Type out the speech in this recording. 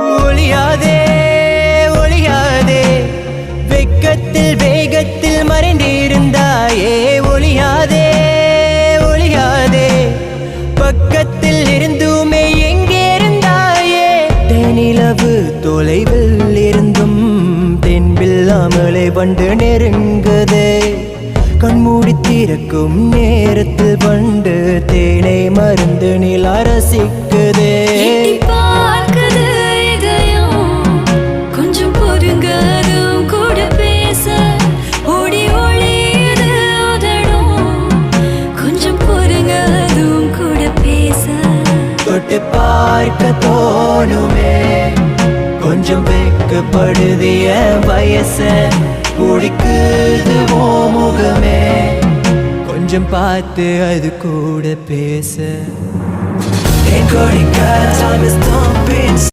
ஒளியாதே ஒளியாதே வெக்கத்தில் வேகத்தில் மறைந்திருந்தாயே ஒளியாதே ஒளியாதே பக்கத்தில் இருந்துமே எங்கே இருந்தாயே தேனிலவு தொலைவில் இருந்தும் தென்பில்லாமலே வண்டு நெருங்குதே கண்மூடி திறக்கும் நேரத்தில் வண்டு தேனை மருந்து நிலா ரசிக்குதே கொஞ்சம் பொறுங்கதும் கூட பேச ஓடி ஒளியது உதடும் கொஞ்சம் பொறுங்கதும் கூட பேச தொட்டு பார்க்க தோணுமே கொஞ்சம் வெக்கப்படுதிய வயச குடிக்குது ஓ முகமே கொஞ்சம் பார்த்து அது கூட பேச Time is thumping